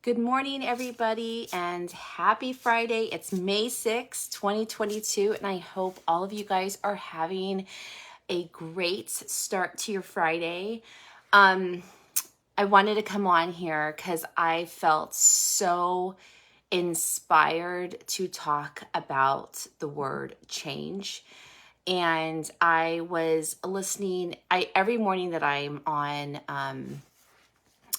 Good morning, everybody, and happy Friday. It's May 6th, 2022, and I hope all of you guys are having a great start to your Friday. I wanted to come on here because I felt so inspired to talk about the word change. And I was listening, every morning that I'm on,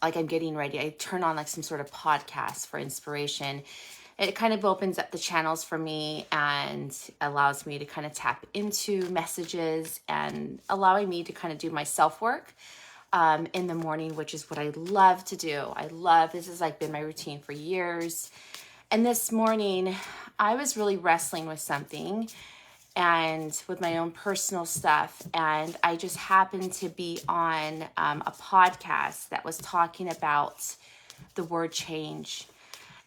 I'm getting ready, I turn on like some sort of podcast for inspiration. It kind of opens up the channels for me and allows me to kind of tap into messages and allowing me to kind of do my self-work in the morning, which is what I love to do. This has like been my routine for years. And this morning I was really wrestling with something and with my own personal stuff. And I just happened to be on a podcast that was talking about the word change.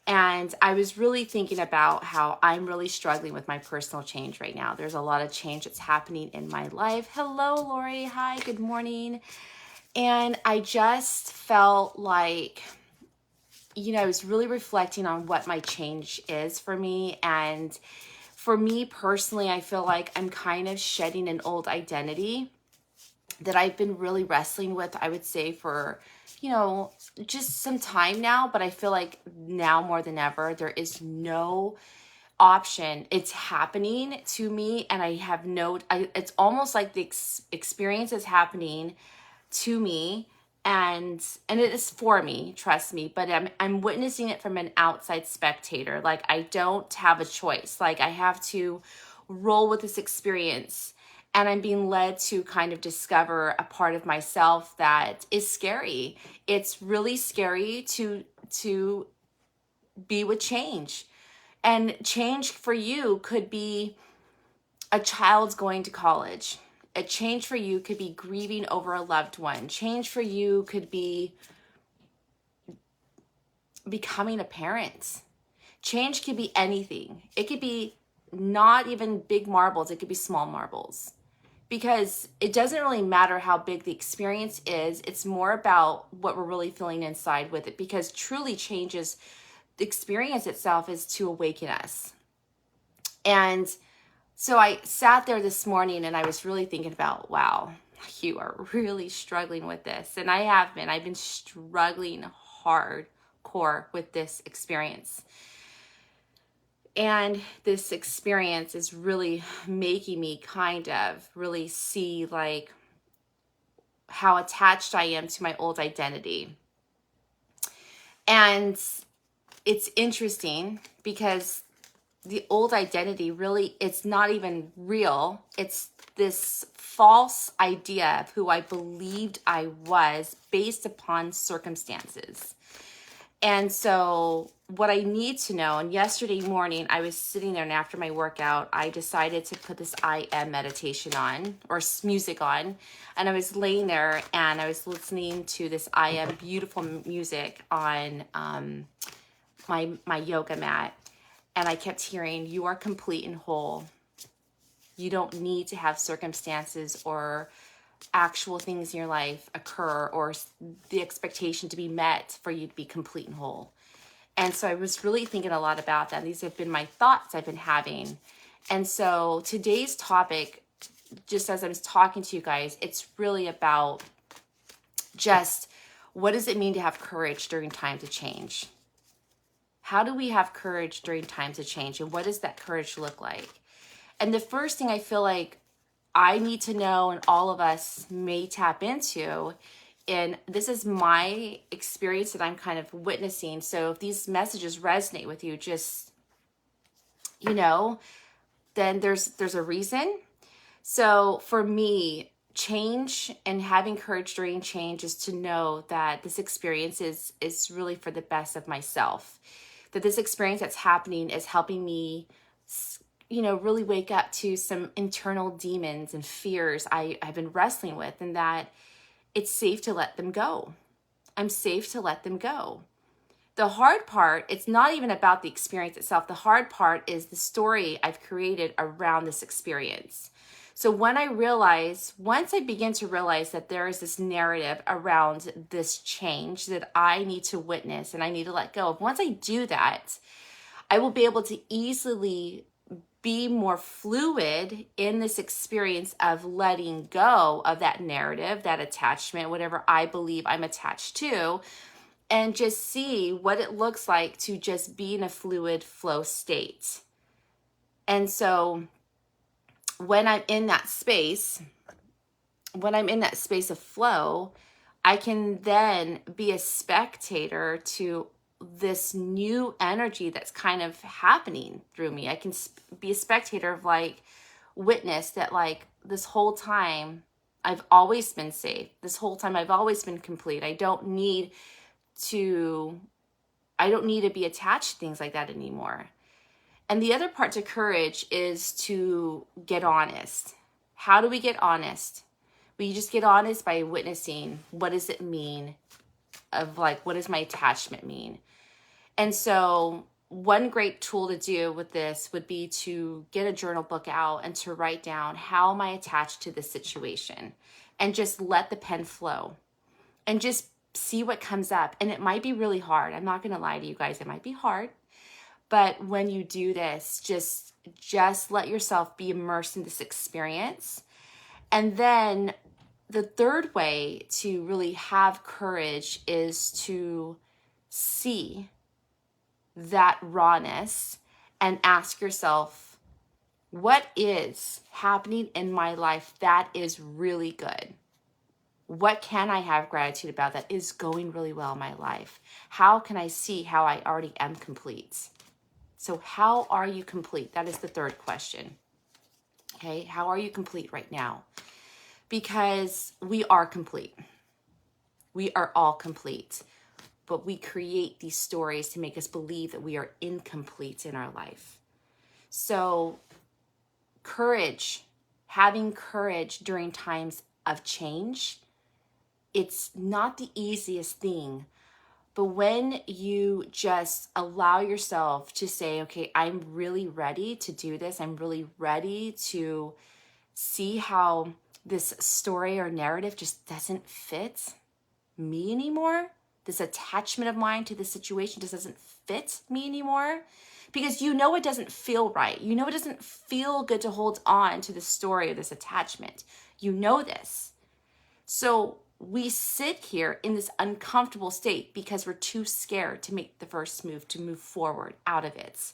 And I was really thinking about how I'm really struggling with my personal change right now. There's a lot of change that's happening in my life. Hello, Lori. Hi, good morning. And I just felt like, I was really reflecting on what my change is for me. And for me personally, I feel like I'm kind of shedding an old identity that I've been really wrestling with, I would say, for, just some time now. But I feel like now more than ever, there is no option. It's happening to me, and it's almost like the experience is happening to me. And it is for me, trust me, but I'm witnessing it from an outside spectator. Like, I don't have a choice. Like, I have to roll with this experience, and I'm being led to kind of discover a part of myself that is scary. It's really scary to be with change. And change for you could be a child's going to college. A change for you could be grieving over a loved one. Change for you could be becoming a parent. Change could be anything. It could be not even big marbles. It could be small marbles. Because it doesn't really matter how big the experience is. It's more about what we're really feeling inside with it. Because truly changes, the experience itself is to awaken us. And so I sat there this morning and I was really thinking about, wow, you are really struggling with this. And I've been struggling hardcore with this experience. And this experience is really making me kind of really see like how attached I am to my old identity. And it's interesting because the old identity really, it's not even real. It's this false idea of who I believed I was based upon circumstances. And so what I need to know, and yesterday morning I was sitting there, and after my workout, I decided to put this I Am meditation on, or music on. And I was laying there and I was listening to this I Am beautiful music on my yoga mat. And I kept hearing, you are complete and whole. You don't need to have circumstances or actual things in your life occur or the expectation to be met for you to be complete and whole. And so I was really thinking a lot about that. These have been my thoughts I've been having. And so today's topic, just as I was talking to you guys, it's really about just what does it mean to have courage during times of change? How do we have courage during times of change? And what does that courage look like? And the first thing I feel like I need to know, and all of us may tap into, and this is my experience that I'm kind of witnessing. So if these messages resonate with you, just, then there's a reason. So for me, change and having courage during change is to know that this experience is really for the best of myself. That this experience that's happening is helping me, really wake up to some internal demons and fears I've been wrestling with, and that it's safe to let them go. I'm safe to let them go. The hard part, it's not even about the experience itself. The hard part is the story I've created around this experience. So once I begin to realize that there is this narrative around this change that I need to witness and I need to let go of, once I do that, I will be able to easily be more fluid in this experience of letting go of that narrative, that attachment, whatever I believe I'm attached to, and just see what it looks like to just be in a fluid flow state. And so when I'm in that space of flow, I can then be a spectator to this new energy that's kind of happening through me. I can be a spectator of like, witness that like this whole time I've always been safe. This whole time I've always been complete. I don't need to be attached to things like that anymore. And the other part to courage is to get honest. How do we get honest? We just get honest by witnessing, what does it mean? Of like, what does my attachment mean? And so one great tool to do with this would be to get a journal book out and to write down, how am I attached to this situation? And just let the pen flow and just see what comes up. And it might be really hard. I'm not going to lie to you guys. It might be hard. But when you do this, just let yourself be immersed in this experience. And then the third way to really have courage is to see that rawness and ask yourself, what is happening in my life that is really good? What can I have gratitude about that is going really well in my life? How can I see how I already am complete? So how are you complete? That is the third question. Okay, how are you complete right now? Because we are complete. We are all complete. But we create these stories to make us believe that we are incomplete in our life. So courage, having courage during times of change, it's not the easiest thing. But when you just allow yourself to say, okay, I'm really ready to do this. I'm really ready to see how this story or narrative just doesn't fit me anymore. This attachment of mine to the situation just doesn't fit me anymore. Because you know it doesn't feel right. You know it doesn't feel good to hold on to the story of this attachment. You know this. So we sit here in this uncomfortable state because we're too scared to make the first move, to move forward out of it.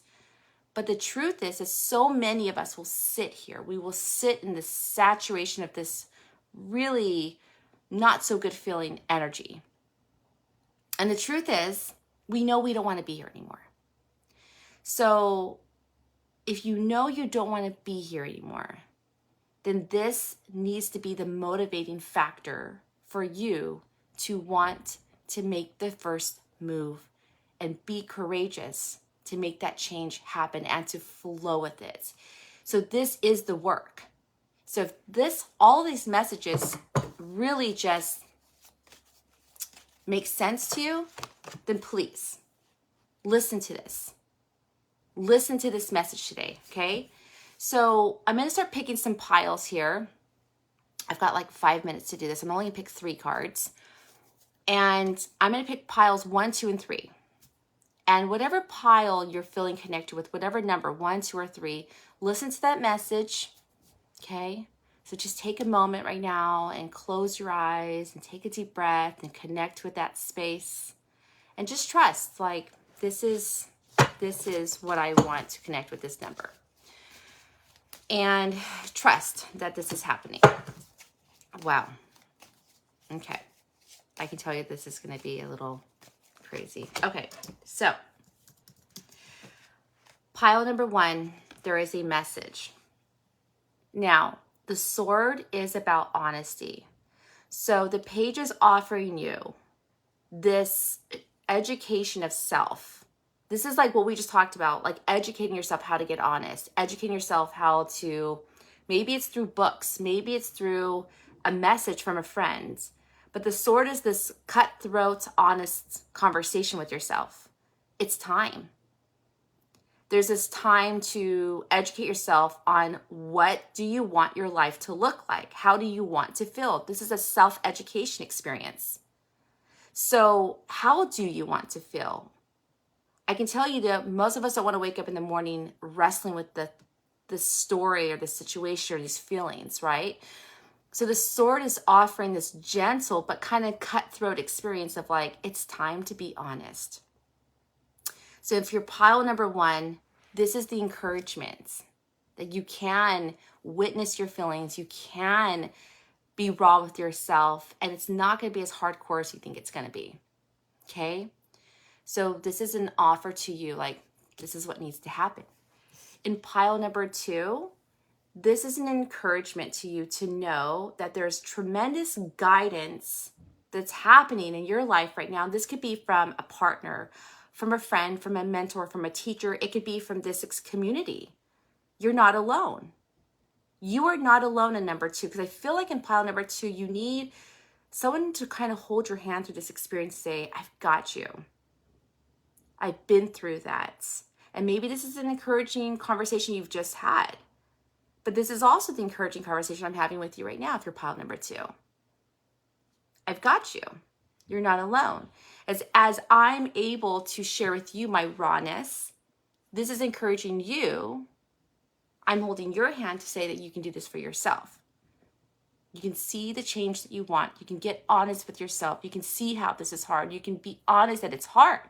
But the truth is so many of us will sit here. We will sit in this saturation of this really not so good feeling energy. And the truth is, we know we don't want to be here anymore. So if you know you don't want to be here anymore, then this needs to be the motivating factor for you to want to make the first move and be courageous to make that change happen and to flow with it. So this is the work. So if all these messages really just make sense to you, then please listen to this. Listen to this message today, okay? So I'm going to start picking some piles here. I've got like 5 minutes to do this. I'm only going to pick 3 cards. And I'm going to pick piles 1, 2, and 3. And whatever pile you're feeling connected with, whatever number, 1, 2, or 3, listen to that message, okay? So just take a moment right now and close your eyes and take a deep breath and connect with that space. And just trust, like, this is what I want to connect with this number. And trust that this is happening. Wow. Okay. I can tell you this is going to be a little crazy. Okay. So, pile number 1, there is a message. Now, the sword is about honesty. So the page is offering you this education of self. This is like what we just talked about, like educating yourself how to get honest, educating yourself how to, maybe it's through books, maybe it's through a message from a friend. But the sword is this cutthroat, honest conversation with yourself. It's time. There's this time to educate yourself on what do you want your life to look like? How do you want to feel? This is a self-education experience. So how do you want to feel? I can tell you that most of us don't want to wake up in the morning wrestling with the story or the situation or these feelings, right? So the sword is offering this gentle but kind of cutthroat experience of like, it's time to be honest. So if you're pile number 1, this is the encouragement that you can witness your feelings. You can be raw with yourself, and it's not going to be as hardcore as you think it's going to be. Okay? So this is an offer to you, like, this is what needs to happen. In pile number 2, this is an encouragement to you to know that there's tremendous guidance that's happening in your life right now. This could be from a partner, from a friend, from a mentor, from a teacher. It could be from this community. You're not alone. You are not alone in number 2, because I feel like in pile number 2, you need someone to kind of hold your hand through this experience, say, I've got you. I've been through that. And maybe this is an encouraging conversation you've just had. But this is also the encouraging conversation I'm having with you right now if you're pile number 2. I've got you. You're not alone. As I'm able to share with you my rawness, this is encouraging you. I'm holding your hand to say that you can do this for yourself. You can see the change that you want. You can get honest with yourself. You can see how this is hard. You can be honest that it's hard.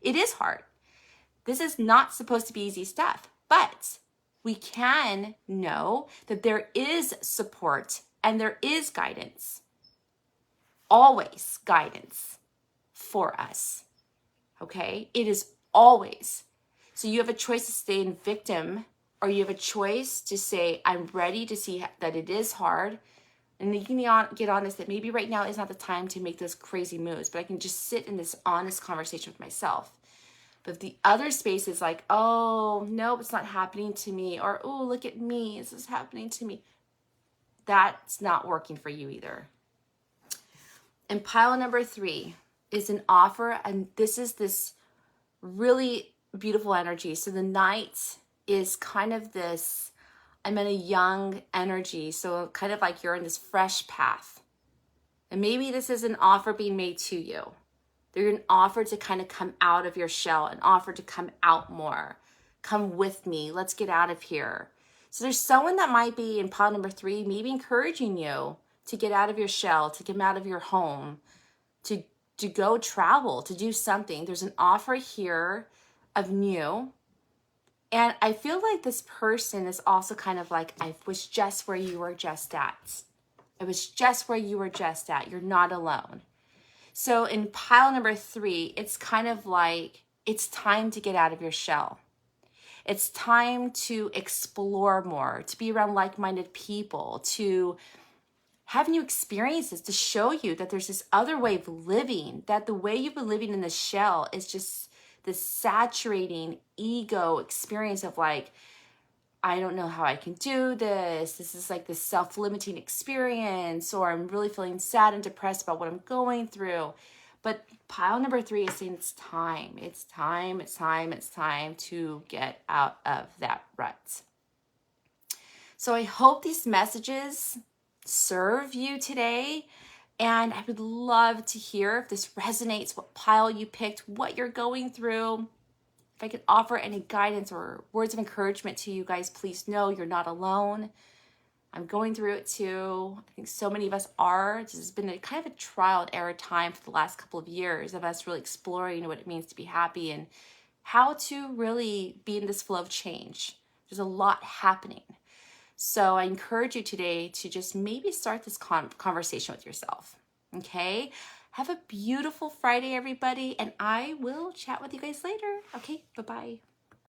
It is hard. This is not supposed to be easy stuff, but we can know that there is support and there is guidance. Always guidance for us. Okay? It is always. So you have a choice to stay in victim, or you have a choice to say, I'm ready to see that it is hard. And you can get honest that maybe right now is not the time to make those crazy moves, but I can just sit in this honest conversation with myself. But if the other space is like, oh, no, it's not happening to me, or, oh, look at me, this is happening to me, that's not working for you either. And pile number 3 is an offer, and this is this really beautiful energy. So the night is kind of this, I'm in a young energy, so kind of like you're in this fresh path. And maybe this is an offer being made to you. They're an offer to kind of come out of your shell, an offer to come out more. Come with me, let's get out of here. So there's someone that might be in pile number 3, maybe encouraging you to get out of your shell, to come out of your home, to go travel, to do something. There's an offer here of new. And I feel like this person is also kind of like, I was just where you were just at. I was just where you were just at. You're not alone. So in pile number 3, it's kind of like, it's time to get out of your shell. It's time to explore more, to be around like-minded people, to have new experiences, to show you that there's this other way of living, that the way you've been living in the shell is just this saturating ego experience of like, I don't know how I can do this. This is like this self-limiting experience, or I'm really feeling sad and depressed about what I'm going through. But pile number 3 is saying it's time. It's time, it's time, it's time to get out of that rut. So I hope these messages serve you today. And I would love to hear if this resonates, what pile you picked, what you're going through. If I could offer any guidance or words of encouragement to you guys, please know you're not alone. I'm going through it too. I think so many of us are. This has been a kind of a trial and error time for the last couple of years of us really exploring what it means to be happy and how to really be in this flow of change. There's a lot happening. So I encourage you today to just maybe start this conversation with yourself. Okay? Have a beautiful Friday, everybody, and I will chat with you guys later. Okay, bye-bye.